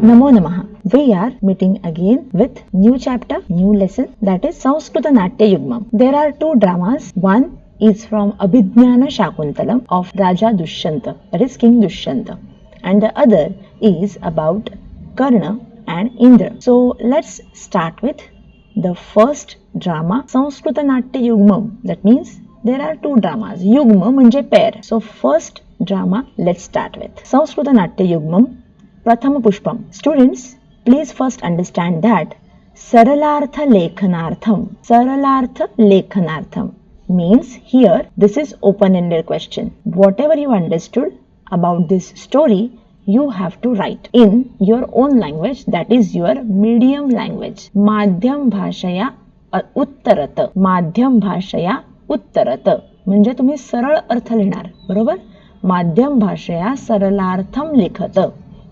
Namo Namaha. We are meeting again with new chapter, new lesson, that is Sanskrit Natyayugmam. There are two dramas. One is from Abhijnana Shakuntalam of Raja Dushantha, that is King Dushantha, and the other is about Karna and Indra. So let's start with the first drama, Sanskrit Natyayugmam. That means there are two dramas. Yugma म्हणजे pair. So first drama let's start with Sanskrit Natyayugmam. Prathama Pushpam. Students, please first understand that Saralartha Lekhanartham means here this is open-ended question. Whatever you understood about this story, you have to write in your own language, that is your medium language. Madhyam bhashaya uttarat. Madhyam bhashaya uttarat. म्हणजे तुम्ही सरळ अर्थ लिहिणार, बरोबर? माध्यम भाषया सरलार्थम लिखत.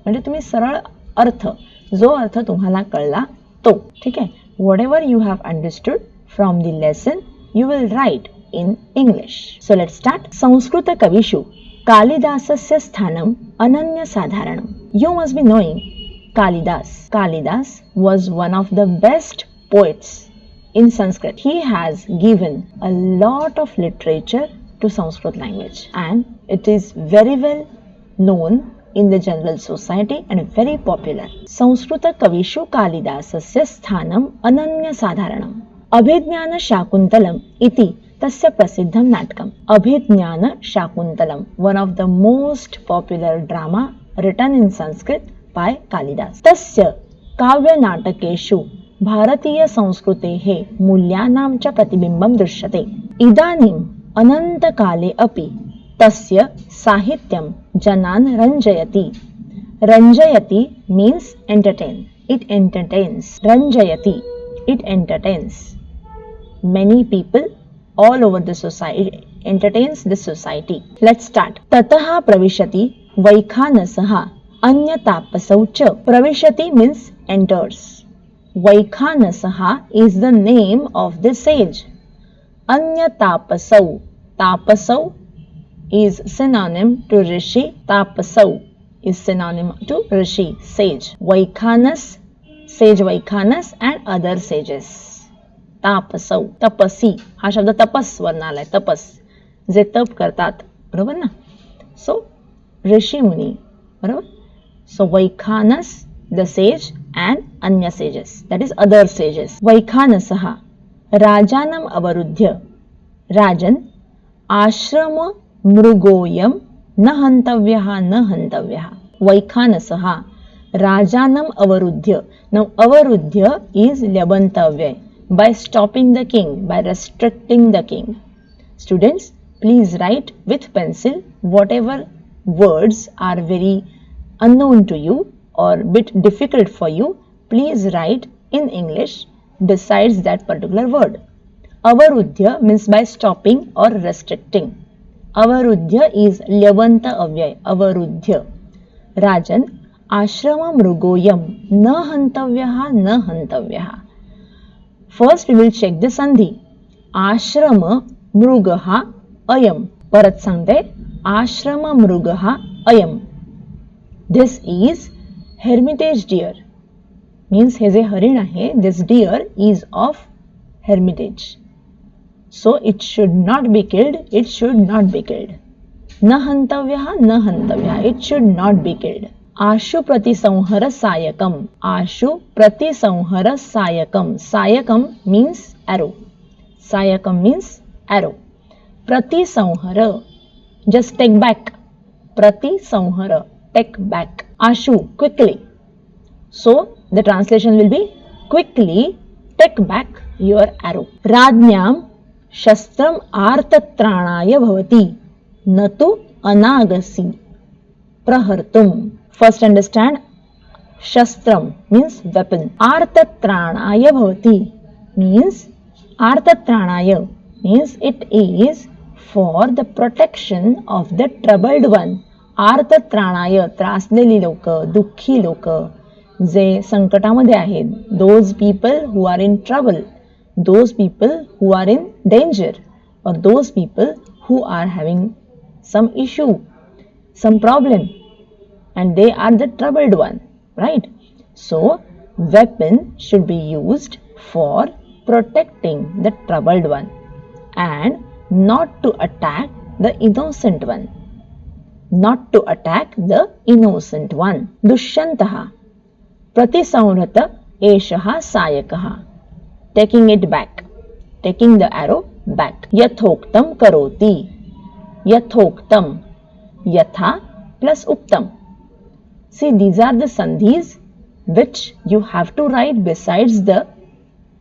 म्हणजे तुम्ही सरळ अर्थ, जो अर्थ तुम्हाला कळला तो, ठीक आहे. Whatever you have understood from the lesson you will write in English. So let's start. Sanskrit कविषु कालिदासस्य स्थानम अनन्यसाधारणम. You must be knowing Kalidas. Kalidas was one of the best poets in Sanskrit. He has given a lot of literature to Sanskrit language and it is very well known in the general society and very popular. Sanskrit kavishu Kalidasasya sthanam ananya sadharanam. Abhijnana Shakuntalam iti tasya prasiddham natkam. Abhijnana Shakuntalam, one of the most popular drama written in Sanskrit by Kalidas. Tasya kavya natakeshu भारतीय संस्कृतेः मूल्यानां च प्रतिबिम्बं दृश्यते. इदानीम् अनन्तकाले अपि तस्य साहित्यं जनान् रञ्जयति. रञ्जयति means entertain. It entertains. रञ्जयति, it entertains. Many people all over the society, entertains the society. Let's start. ततः प्रविशति वैखानसः अन्यतापसौ च. प्रविशति means enters. Vaikhanasah is the name of the sage. Anyatapasau. Tapasau is synonym to rishi. Tapasau is synonym to rishi, sage. Vaikhanas, sage Vaikhanas and other sages. Tapasau, tapasi. हा शब्द तपस वरून आलाय. तपस, जे तप करतात, बरोबर ना? So ऋषी मुनी, बरोबर? So Vaikhanas, the sage, and anya sages, that is other sages. Vaikhanasah rajanam avaruddhya. Rajan ashrama mrugoyam na hantavyah. Vaikhanasah rajanam avaruddhya. Now avaruddhya is lyabantavya, by stopping the king, by restricting the king. Students, please write with pencil whatever words are very unknown to you or bit difficult for you. Please write in English besides that particular word. Avaruddhya means by stopping or restricting. Avaruddhya is lyavanta avyay. Avaruddhya. Rajan ashrama mrugoyam na hantavyah. First we will check the sandhi. Ashrama mrugaha ayam. Parat sangte. Ashrama mrugaha ayam. This is hermitage deer. Means हे जे हरिण आहे, this deer is of hermitage. So it should not be killed. It should not be killed. न हंतव्यः. It should not be killed. Ashu प्रतिसंहर सायकम. Ashu प्रतिसंहर सायकम. Sayakam means arrow. Sayakam means arrow. प्रतिसंहर, just take back. प्रतिसंहर, take back. Ashu, quickly. So the translation will be quickly take back your arrow. Radnyam shastram artatranaya bhavati natu anagasi prahartum. First understand, shastram means weapon. Artatranaya bhavati means artatranaya means it is for the protection of the troubled one. आर्तत्राणाय, त्रासलेली लोक, दुःखी लोक, जे संकटामध्ये आहेत, those people who are in trouble, those people who are in danger, or those people who are having some issue, some problem, and they are the troubled one, right? So, weapon should be used for protecting the troubled one and not to attack the innocent one. Not to attack the innocent one. Dushantah Pratisamvrata Eshaha Sayakaha. Taking it back. Taking the arrow back. Yathoktam Karoti. Yathoktam. Yatha plus Uktam. See, these are the sandhis which you have to write besides the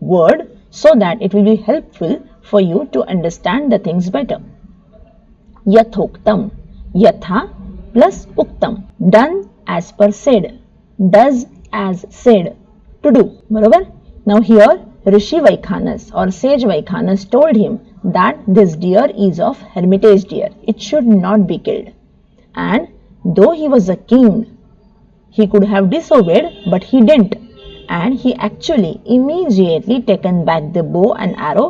word so that it will be helpful for you to understand the things better. Yathoktam. Yatha plus Uktam. Done as per said. Does as said. To do. Barabar? Now here Rishi Vaikhanas or Sage Vaikhanas told him that this deer is of hermitage deer. It should not be killed. And though he was a king, he could have disobeyed, but he didn't. And he actually immediately taken back the bow and arrow,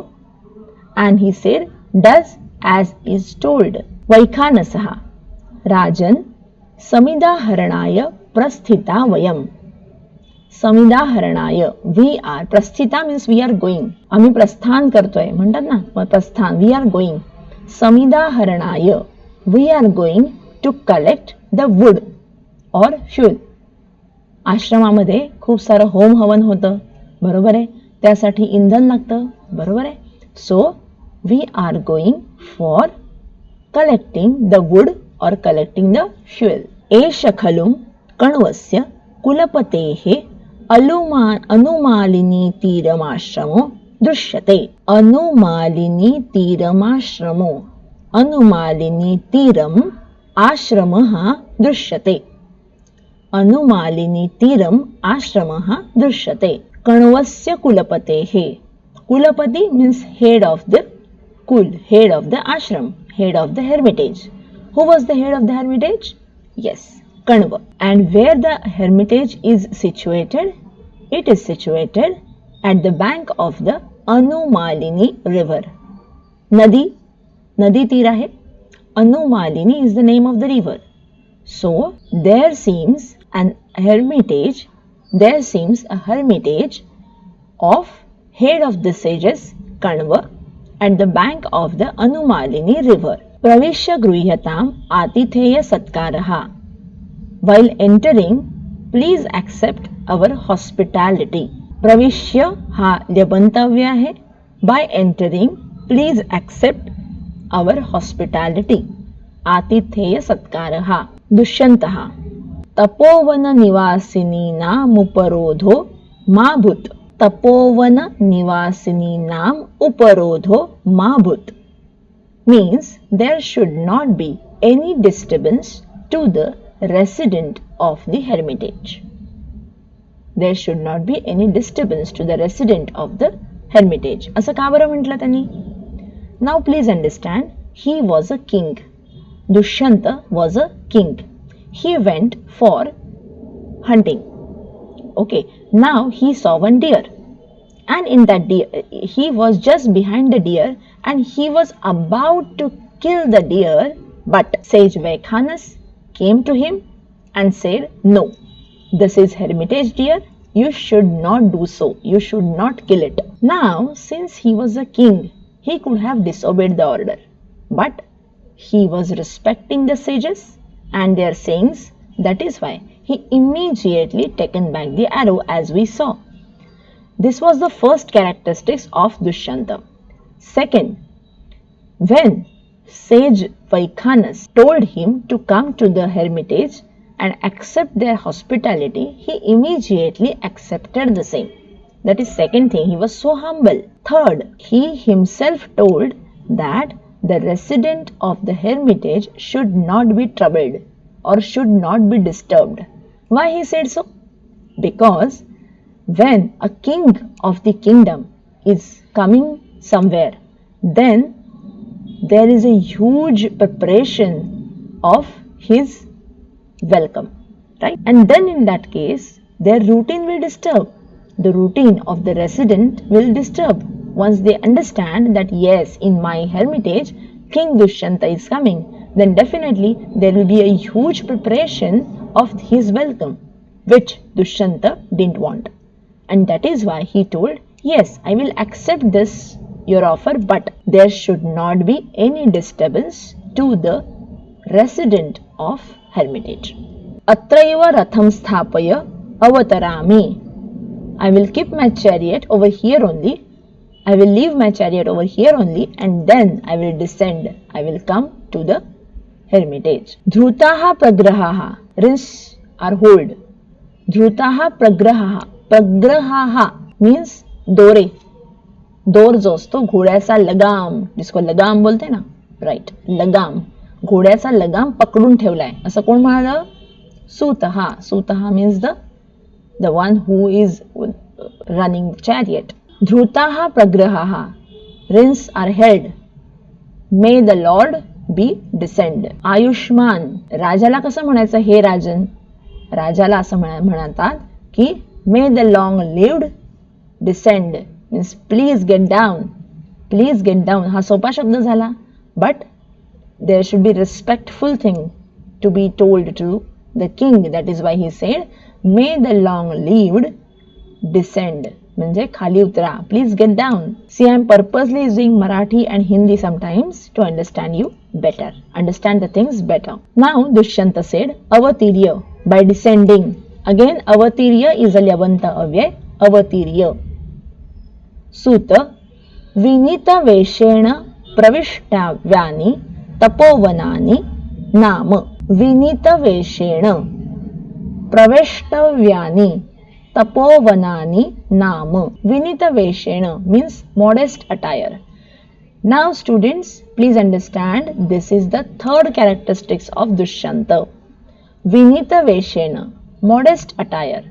and he said, does as is told. Vaikhanasaha Rajan Samidaharanaya Prasthita Vayam. Samidaharanaya, we are, Prasthita means we are going. आम्ही प्रस्थान करतोय म्हणतात ना, प्रस्थान, we are going. Samidaharanaya, we are going to collect the wood or fuel. आश्रमामध्ये खूप सारं home हवन होतं, बरोबर आहे, त्यासाठी इंधन लागतं, बरोबर आहे. So we are going for collecting the wood और कलेक्टिंग द फ्यूएल. एष खलु कण्वस्य कुलपतेः अनुमालिनी तीरमाश्रमो दृश्यते. अनुमालिनी तीरमाश्रमो, अनुमालिनी तीरम आश्रमः दृश्यते. अनुमालिनी तीरम आश्रमः दृश्यते. कण्वस्य कुलपतेः. Kulapati means head of the kul, head of the ashram, head of the hermitage. Who was the head of the hermitage? Yes, Kanva. And where the hermitage is situated? It is situated at the bank of the Anumalini river. Nadi tira hai. Anumalini is the name of the river. So there seems a hermitage of head of the sages Kanva at the bank of the Anumalini river. Pravishya Gruhyatam Atitheya Satkaraha. While entering, please accept our hospitality. Pravishya ha lyabantavya hai. By entering, please accept our hospitality. Atitheya Satkaraha. Dushantah Tapovana Nivasini Nam Uparodho Mabhut. Tapovana Nivasini Nam Uparodho Mabhut means there should not be any disturbance to the resident of the hermitage. There should not be any disturbance to the resident of the hermitage. असं का बरं म्हटलं त्यांनी? Now please understand, he was a king. Dushantha was a king. He went for hunting. Okay, now he saw one deer, and in that deer, he was just behind the deer and he was about to kill the deer, but sage Vaikhanas came to him and said, no, this is hermitage deer, you should not do so, you should not kill it. Now, since he was a king, he could have disobeyed the order, but he was respecting the sages and their sayings. That is why he immediately taken back the arrow, as we saw. This was the first characteristics of Dushantha. Second, when sage Vaikhanas told him to come to the hermitage and accept their hospitality, he immediately accepted the same. That is second thing, he was so humble. Third, he himself told that the resident of the hermitage should not be troubled or should not be disturbed. Why he said so? Because when a king of the kingdom is coming somewhere, then there is a huge preparation of his welcome, right? And then in that case, their routine will disturb. The routine of the resident will disturb once they understand that yes, in my hermitage, King Dushantha is coming. Then definitely there will be a huge preparation of his welcome. which Dushantha didn't want. And that is why he told, yes, I will accept this, your offer, but there should not be any disturbance to the resident of hermitage. Atraiva ratham sthapaya avatarami. I will keep my chariot over here only. I will leave my chariot over here only, and then I will descend. I will come to the hermitage. Dhrutaha pragrahaha. Rinse or hold. Dhrutaha pragrahaha. Pragrahaha means दोरे. दोर जो असतो घोड्याचा लगाम, जिसको लगाम बोलते ना, right, लगाम, घोड्याचा लगाम पकडून ठेवलाय असं कोण म्हणालं? सूतहा. सूतहा means the one who is running chariot. धृताहा प्रग्रहाहा. Reins are held. May the lord be descend. आयुष्मान. राजाला कसं म्हणायचं? हे राजन. राजाला असं म्हणतात की may the long lived descend means please get down. Please get down हा सोपा शब्द झाला, but there should be respectful thing to be told to the king. That is why he said, may the long lived descend. म्हणजे खाली उतरा. Please get down. See, I am purposely using Marathi and Hindi sometimes to understand you better. Understand the things better. Now, Dushantha said, avatirya, by descending. Again, avatirya is a lyavanta avyay. Avatirya. Suta, vinita veshena pravishtavyani तपोवनानि नाम. विनीतवेषेण प्रवेष्टव्यानि तपोवनानि नाम. विनीतवेषेण means modest attire. Now students, please understand, this is the third characteristics of Dushantha. Vinitaveshena, modest attire.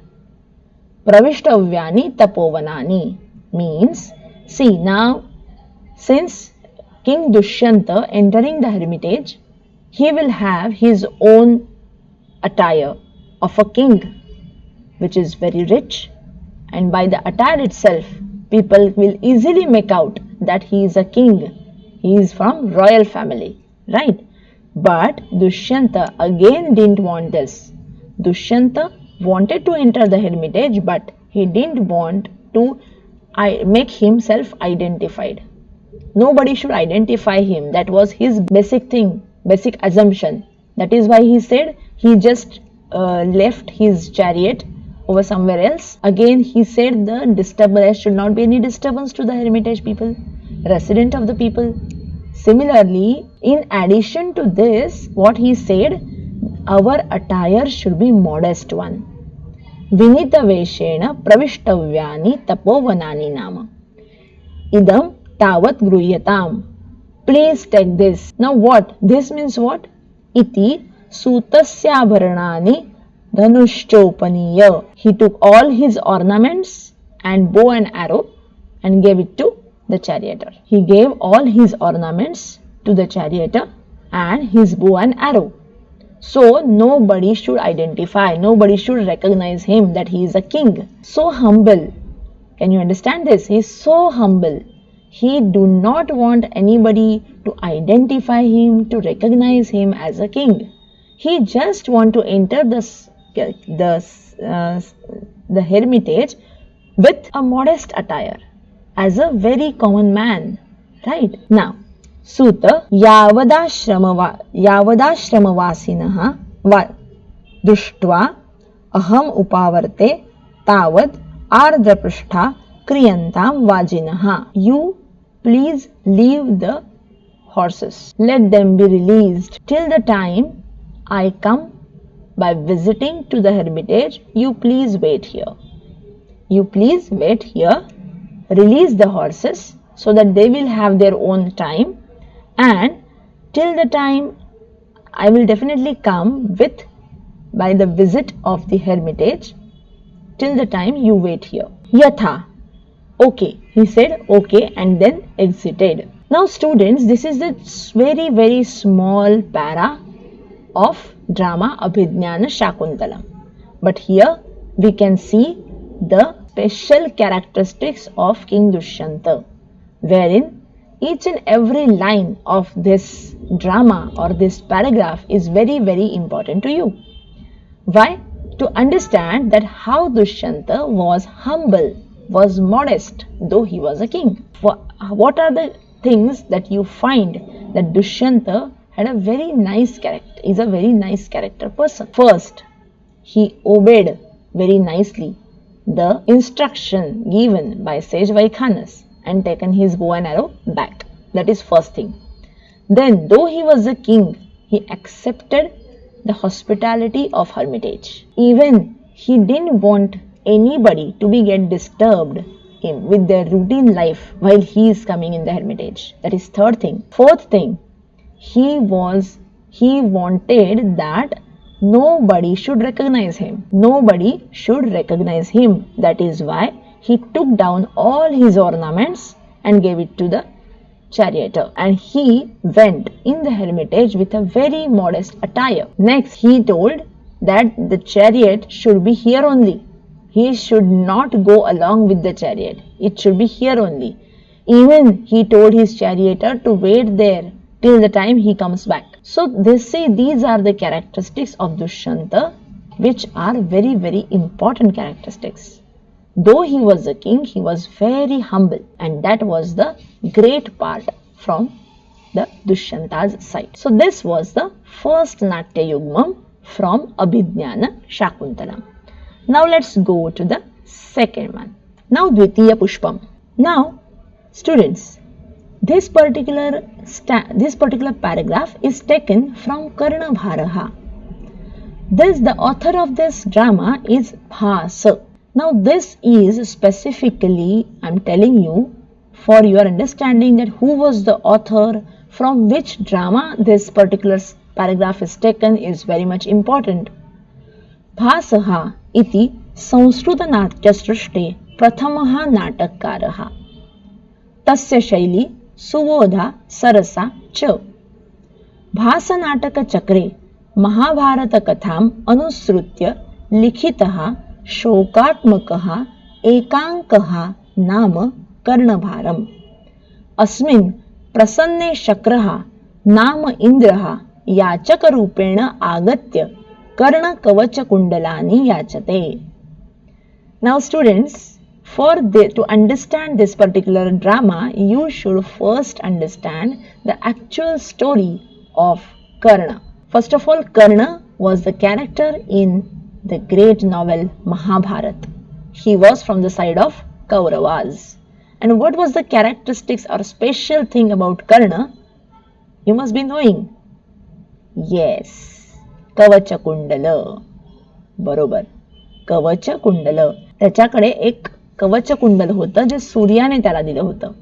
Pravishtavyani tapovanani means, see now, since King Dushantha entering the hermitage, he will have his own attire of a king, which is very rich, and by the attire itself, people will easily make out that he is a king. He is from royal family, right? But Dushantha again didn't want this. Dushantha wanted to enter the hermitage, but he didn't want to make himself identified. Nobody should identify him. That was his basic thing, basic assumption. That is why he said he just left his chariot over somewhere else. Again, he said there should not be any disturbance to the hermitage people, resident of the people. Similarly, in addition to this, what he said, our attire should be modest one. Vinita veshena pravishtavyani tapovanani nama. Idam tavat gruhyatam. Please take this. Now what? This means what? Iti sutasya bharanani dhanushchopaniya. He took all his ornaments and bow and arrow and gave it to the charioteer. He gave all his ornaments to the charioteer and his bow and arrow. So nobody should identify, nobody should recognize him that he is a king. So humble. Can you understand this? He is so humble. He do not want anybody to identify him, to recognize him as a king. He just want to enter the hermitage with a modest attire as a very common man, right? Now, Suta yavadashramavasinaha dushtva aham upavarte tavad ardraprashtha kriyantam vajinaha. You please leave the horses. Let them be released till the time I come by visiting to the hermitage. You please wait here. You please wait here. Release the horses so that they will have their own time, and till the time I will definitely come by the visit of the hermitage. Till the time you wait here. Yatha. Okay, he said okay and then exited. Now students, this is the very very small para of drama Abhijnana Shakuntalam. But here we can see the special characteristics of King Dushantha, wherein each and every line of this drama or this paragraph is very very important to you. Why? to understand that how Dushantha was humble, was modest, though he was a king. What are the things that you find that Dushantha had a very nice character, is a very nice character person? First, he obeyed very nicely the instruction given by sage Vaikhanas and taken his bow and arrow back. That is first thing. Then, though he was a king, he accepted the hospitality of hermitage. Even he didn't want anybody to get disturbed with their routine life while he is coming in the hermitage. That is third thing. Fourth thing, he wanted that nobody should recognize him. Nobody should recognize him. That is why he took down all his ornaments and gave it to the charioteer, and he went in the hermitage with a very modest attire. Next, he told that the chariot should be here only. He should not go along with the chariot. It should be here only. Even he told his charioteer to wait there till the time he comes back. So these are the characteristics of Dushantha, which are very, very important characteristics. Though he was a king, he was very humble, and that was the great part from the Dushantha's side. So this was the first Natyayugmam from Abhijnana Shakuntalam. Now let's go to the second one. Now Dvitiya Pushpam. Now students, this particular paragraph is taken from Karna Bharaha. The author of this drama is Bhasa. Now this is specifically, I am telling you, for your understanding that who was the author, from which drama this particular paragraph is taken is very much important. Bhasaha iti संस्कृतनाट्यसृष्टे प्रथमः नाटककारः तस्य शैली सुबोधा सरसा च भासनाटकचक्रे महाभारतकथाम् अनुसृत्य लिखितः शोकात्मकः एकाङ्कः नाम कर्णभारम् अस्मिन् प्रसन्ने शक्रः नाम इन्द्रः याचकरूपेण आगत्य कर्णकवचकुण्डलानि याचते. Now students, to understand this particular drama, you should first understand the actual story of Karna. First of all, Karna was the character in the great novel Mahabharata. He was from the side of Kauravas. And what was the characteristics or special thing about Karna? You must be knowing. Yes, Kavacha Kundala. बरोबर, कवच कुंडल. त्याच्याकडे एक कवच कुंडल होतं जे सूर्याने त्याला दिलं होतं,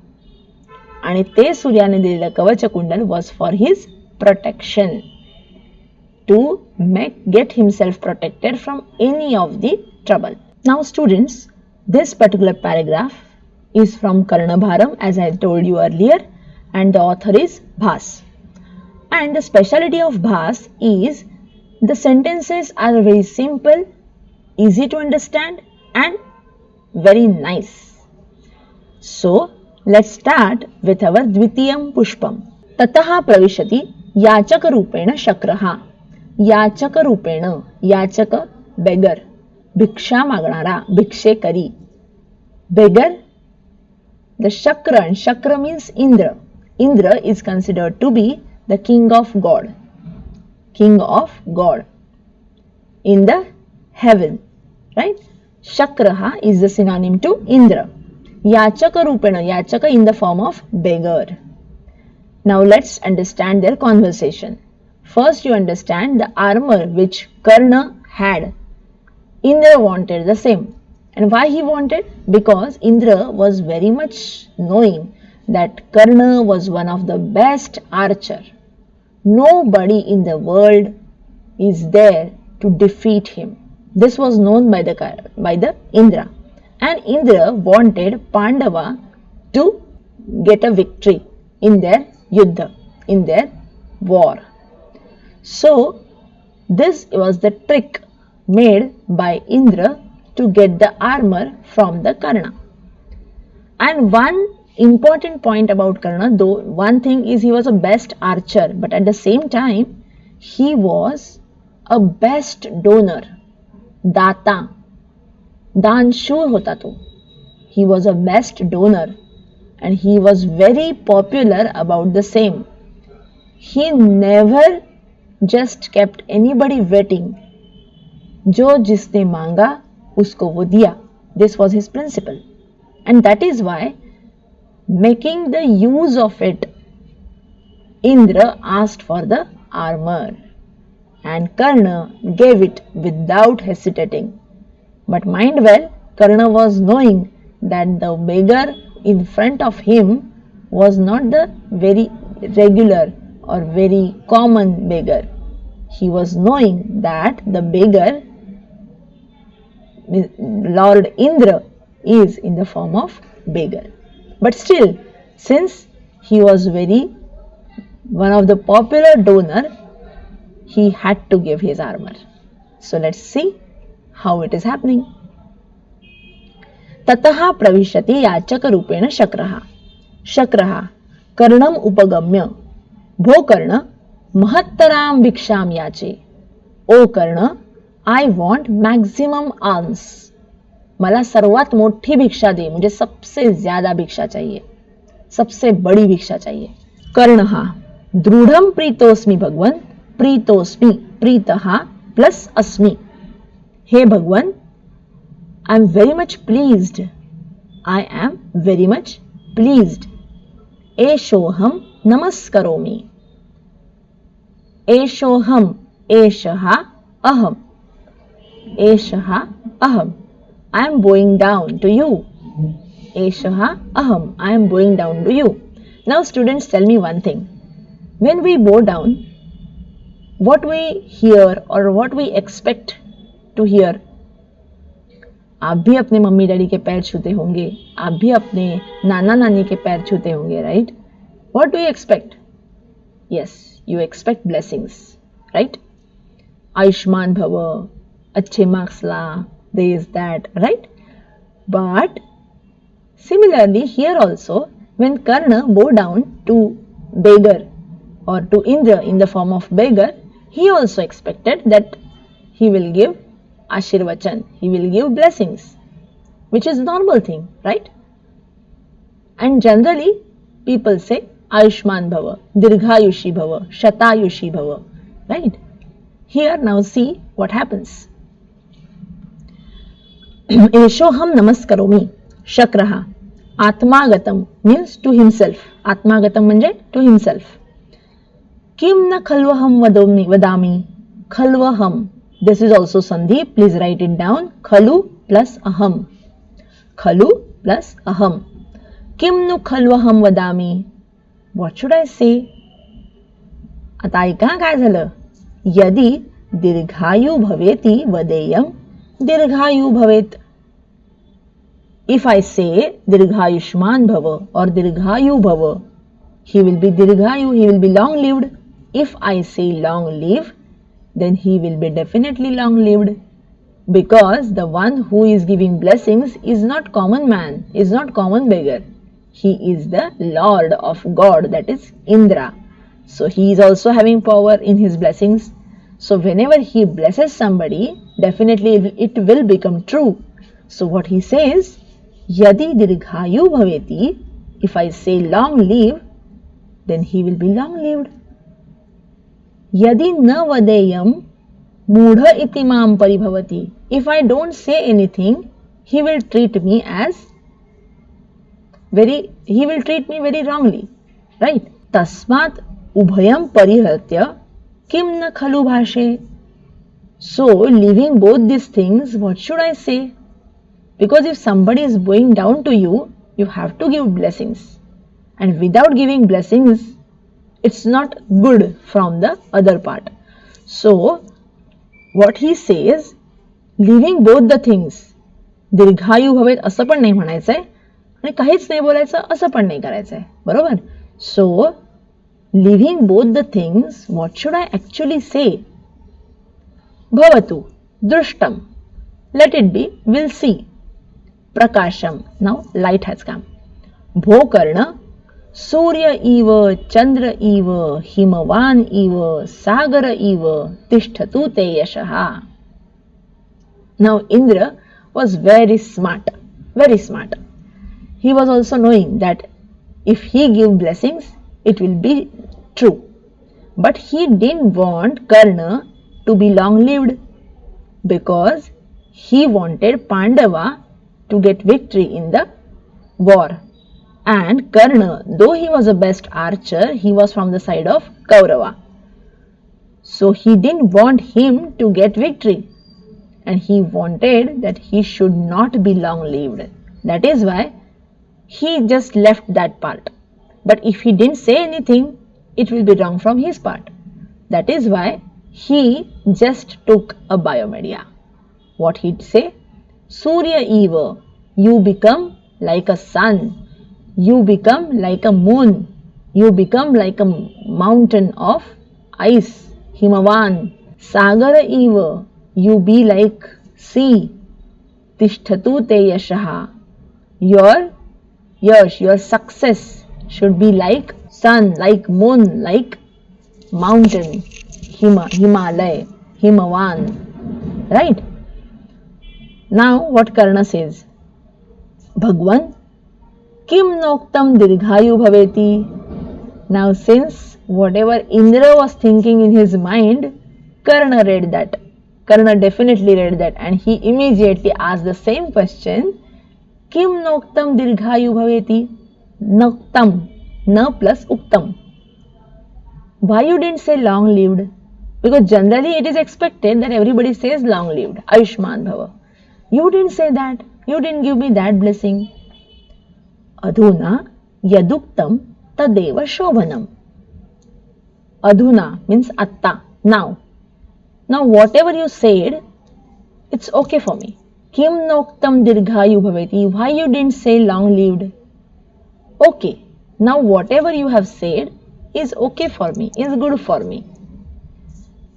आणि ते सूर्याने दिलेलं कवच कुंडल was for his protection, to get himself protected from any of the trouble. Now students, this particular paragraph is from Karnabharam, as I told you earlier, and the author is Bhas. And the speciality of Bhas is the sentences are very simple, easy to understand and very nice. So let's start with our Dvitiyam Pushpam. Tataha pravishati yachaka rupena shakraha. याचक रूपेण, याचक बेगर, भिक्षा मागणारा, भिक्षेकरी, बेगर. The Shakra, and Shakra means Indra. Indra is considered to be the king of God in the heaven, right? Shakraha is the synonym to Indra. Yachaka rupena, yachaka in the form of beggar. Now let's understand their conversation. First, you understand the armor which Karna had. Indra wanted the same. And why he wanted? Because Indra was very much knowing that Karna was one of the best archer. Nobody in the world is there to defeat him. This was known by the Indra. And Indra wanted Pandava to get a victory in their yuddha, in their war. So this was the trick made by Indra to get the armor from the Karna. And one important point about Karna, though one thing is he was a best archer, but at the same time he was a best donor. दाता, दानशूर होता तो. He was a best donor and he was very popular about the same. He never just kept anybody waiting. जो जिसने मांगा उसको वो दिया. This was his principle. And that is why, making the use of it, Indra asked for the armor and Karna gave it without hesitating. But mind well, Karna was knowing that the beggar in front of him was not the very regular or very common beggar. He was knowing that the beggar, Lord Indra, is in the form of beggar. But still, since he was one of the popular donor, he had to give his armor. So let's see how it is happening. ततः प्रविशति याचक रूपेण शक्रः. शक्रः कर्णम उपगम्य भो कर्ण महत्तराम भिक्षाम याचे. ओ कर्ण, I want maximum alms. मला सर्वात मोठी भिक्षा दे, मुझे सबसे ज्यादा भिक्षा चाहिए, सबसे बड़ी भिक्षा चाहिए. कर्णः दृढ़ं प्रीतोस्मि भगवन्. प्रीतोस्मि, प्रीतः प्लस अस्मि. हे भगवन्, I am very much pleased. I am very much pleased. एषोहम नमस्करोमि. एषोहम, एषः अहम. एषः अहम. I am bowing down to you. Eshaha aham. I am bowing down to you. Now students, tell me one thing. When we bow down, what we hear or what we expect to hear? आप भी अपने mummy daddy के पैर छूते होंगे, आप भी अपने नाना नानी के पैर छूते होंगे, right? What do you expect? Yes, you expect blessings, right? आयुष्मान भव, अच्छे मार्क्स ला, this, that, right? But similarly here also, when Karna bowed down to beggar or to Indra in the form of beggar, he also expected that he will give Ashirvachan, he will give blessings, which is normal thing, right? And generally people say Ayushman Bhava, Dirghayushi Bhava, Shatayushi Bhava, right? Here now see what happens. एषोहम नमस्करोमि. शक्रः आत्मागतम means to himself. आत्मागतम म्हणजे to himself. किम न खल्वहम वदामि. खल्वहम, this is also sandhi, please write it down. खलु plus aham. खलु plus aham. किम नु खल्वहम वदामि. What should I say? आता ऐका काय झालं. यदि दीर्घायु भवेति वदेयम दीर्घायु भवेत. If I say Dirghayushman Bhava or Dirghayu Bhava, he will be Dirghayu, he will be long lived. If I say long live, then he will be definitely long lived. Because the one who is giving blessings is not common man, is not common beggar. He is the Lord of God, that is Indra. So he is also having power in his blessings. So whenever he blesses somebody, definitely it will become true. So what he says, Yadi dirghayu bhaveti, if I say long live, then he will be long lived. Yadi na vadeyam mudha iti mam paribhavati. If I don't say anything, he will treat me very wrongly, right? Tasmat ubhayam parihatya kim na khalu bhashe. So leaving both these things, what should I say? Because if somebody is bowing down to you, you have to give blessings. And without giving blessings, it's not good from the other part. So what he says, leaving both the things, दीर्घायु भवेत असं पण नाही म्हणायचंय आणि काहीच नाही बोलायचं असं पण नाही करायचंय, बरोबर? So leaving both the things, what should I actually say? Bhavatu, drushtam, let it be, we'll see. Prakasham, now light has come. Bhokarna, Surya iva, Chandra iva, Himavan iva, Sagara iva, Tishtatu te yashaha. Now Indra was very smart, very smart. He was also knowing that if he give blessings, it will be true. But he didn't want Karna to be long-lived because he wanted Pandava to get victory in the war. And Karna, though he was the best archer, he was from the side of Kaurava. So he didn't want him to get victory. And he wanted that he should not be long-lived. That is why he just left that part. But if he didn't say anything, it will be wrong from his part. That is why he just took a biomedia. What he'd say? Surya Eva, you become like a sun. You become like a moon. You become like a mountain of ice. Himavan. Sagara Eva, you be like sea. Tishtatu te yashaha. Your yash, your success should be like sun, like moon, like mountain. Himalaya, Himavan. Right? Now what Karna says? Bhagwan, kim noktam dirghayu bhaveti. Now since whatever Indra was thinking in his mind, Karna read that. Karna definitely read that, and he immediately asked the same question. Kim noktam dirghayu bhaveti? Noktam, na plus uktam. Why you didn't say long-lived? Because generally it is expected that everybody says long-lived. Ayushman bhava. You didn't say that. You didn't give me that blessing. Adhuna yaduktam tadeva shobhanam. Adhuna means atta, now. Now whatever you said, it's okay for me. Kim noktam dirghayu bhaveti. Why you didn't say long-lived? Okay. Now whatever you have said is okay for me, is good for me.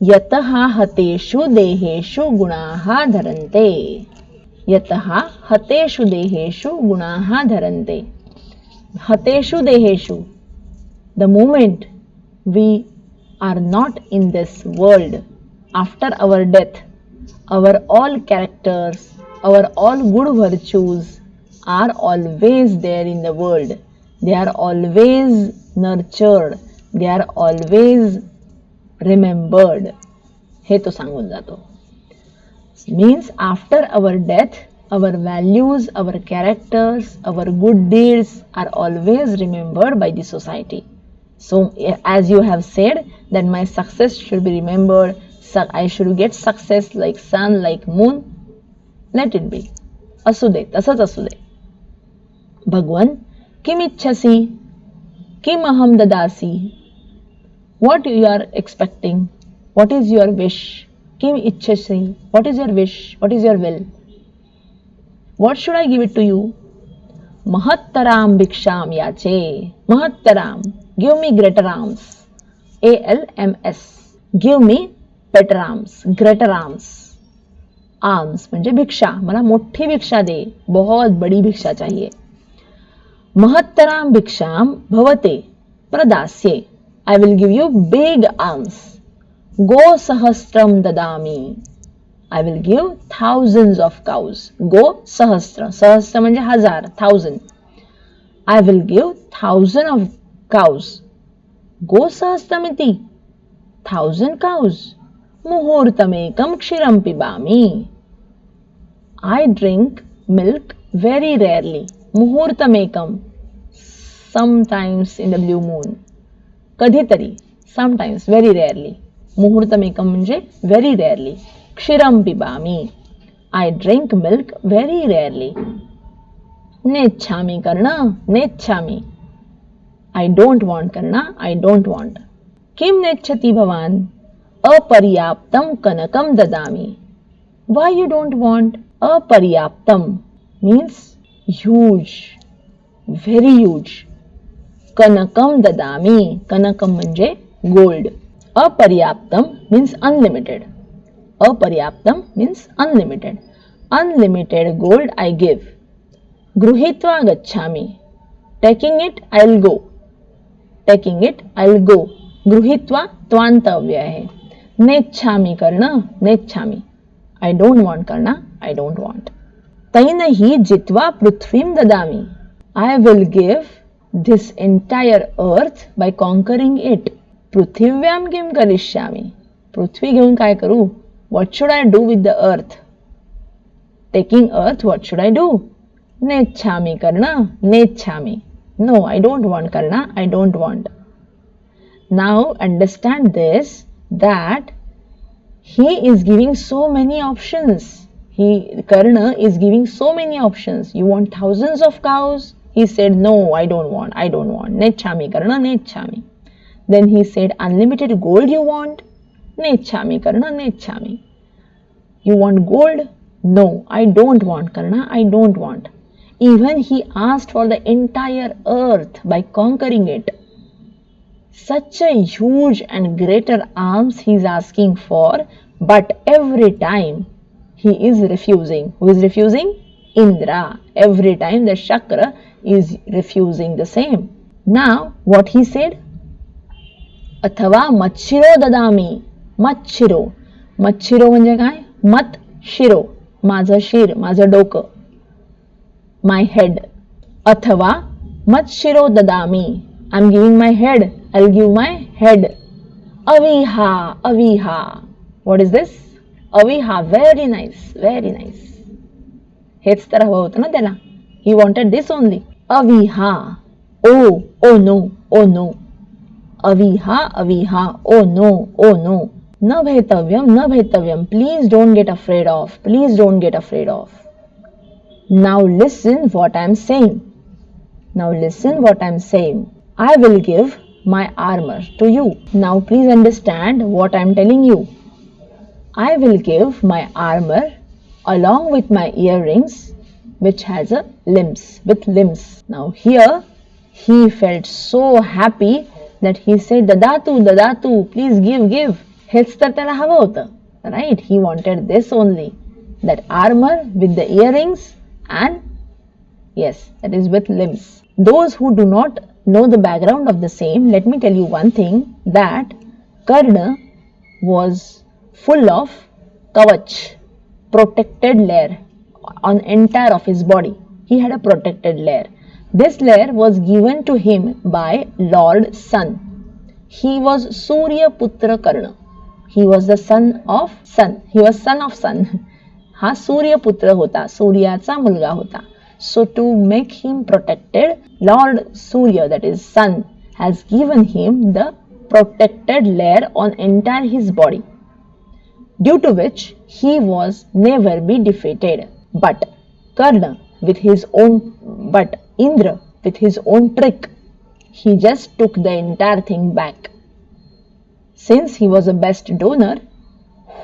Yataha hateshu deheshu gunaha dharante. Yataha hateshu deheshu gunaha dharante. Hateshu deheshu. The moment we are not in this world, after our death, our all characters, our all good virtues are always there in the world. They are always nurtured. They are always remembered. हे तो सांगून जातो. Means after our death, our values, our characters, our good deeds are always remembered by the society. So as you have said that my success should be remembered, I should get success like sun, like moon, let it be. Asude, tasat asude. Bhagwan, kim ichhasi, kim aham dadasi. What you are expecting? What is your wish? Kim ichhasi. What is your wish? What is your will? What should I give it to you? Mahattaram bhiksham yache. Mahattaram. Give me greater arms. ALMS. Give me better arms. Greater arms. Arms म्हणजे भिक्षा. मला मोठी भिक्षा दे. बहुत बड़ी भिक्षा चाहिए. महत्तराम भिक्षाम भवते प्रदास्ये. I will give you big arms. Go sahastram dadami. I will give thousands of cows. Go sahastra. Sahastra म्हणजे हजार, thousand. I will give thousand of cows. Go sahastramiti. Thousand cows. Muhurtamekam kshiram pibami. I drink milk very rarely. Muhurtamekam. Sometimes in the blue moon. Kadhitari. Sometimes, very rarely. Muhurtamekam म्हणजे very rarely. Kshiram pibami. I drink milk very rarely. Nechchami karna. Nechchami. I don't want karna. I don't want. Kim nechchati bhavan? Aparyaptam kanakam dadami. Why you don't want? Aparyaptam means huge, very huge. Kanakam dadami. Kanakam म्हणजे gold. Aparyaptam means unlimited. Aparyaptam means unlimited. Unlimited gold I give. Gruhitva gacchami. Taking it, I'll go. Taking it, I'll go. Gruhitva twantavya hai. Nechchami karna. Nechchami. I don't want karna. I don't want. Tainahi jitva prithvim dadami. I will give this entire earth by conquering it. Pruthivyam kim karishyami. Prithvi घेऊन काय करू? What should I do with the earth? Taking earth, what should I do? Nechami karna, nechami. No, I don't want karna, I don't want. Now understand this, that he is giving so many options. Karna is giving so many options. You want thousands of cows? He said, no, I don't want. Nechami karna, nechami. Then he said, unlimited gold you want? Nechami karna, nechami. You want gold? No, I don't want karna, I don't want. Even he asked for the entire earth by conquering it. Such a huge and greater alms he is asking for, but every time he is refusing. Who is refusing? Indra. Every time the Shakra is refusing the same. Now, what he said? Athava machiro dadami. Machiro. Machiro म्हणजे काय? मत शिरो. माझं शिर, माझं डोकं. My head. Athava machiro dadami. I'm giving my head. I'll give my head. Aviha. Aviha. What is this? Aviha. Very nice. Very nice. हेच तर हवं होतं ना त्याला. He wanted this only. Aviha. Oh. Oh no. Oh no. Aviha. Aviha. Oh no. Oh no. Na bhetavyam. Na bhetavyam. Please don't get afraid of. Please don't get afraid of. Now listen what I am saying. Now listen what I am saying. I will give my armor to you. Now please understand what I am telling you. I will give my armor along with my earrings, which has a with limbs. Now here he felt so happy that he said, Dadatu, please give. हेच तर त्याला हवं होतं. Right? He wanted this only. That armor with the earrings and yes, that is with limbs. Those who do not know the background of the same, let me tell you one thing, that Karna was full of kavach, protected layer on entire of his body. He had a protected layer. This layer was given to him by Lord Sun. He was Surya Putra Karna. He was the son of Sun. He was son of Sun. हा सूर्य पुत्र होता, सूर्याचा मुलगा होता. So to make him protected, Lord Surya, that is Sun, has given him the protected layer on entire his body, due to which he was never be defeated. But Indra with his own trick, he just took the entire thing back. Since he was the best donor,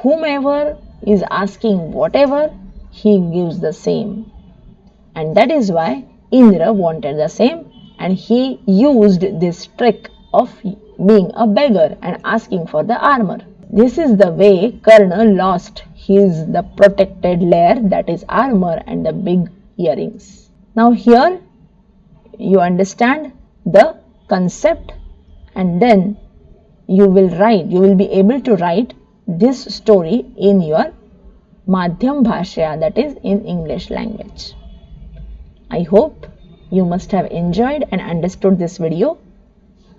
whomever is asking whatever, he gives the same. And that is why Indra wanted the same, and he used this trick of being a beggar and asking for the armor. This is the way Karna lost the protected layer, that is armor, and the big earrings. Now here you understand the concept, and then you will be able to write this story in your Madhyam Bhashya, that is in English language. I hope you must have enjoyed and understood this video.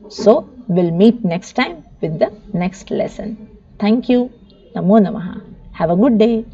So we'll meet next time with the next lesson. Thank you. Namo Namaha. Have a good day.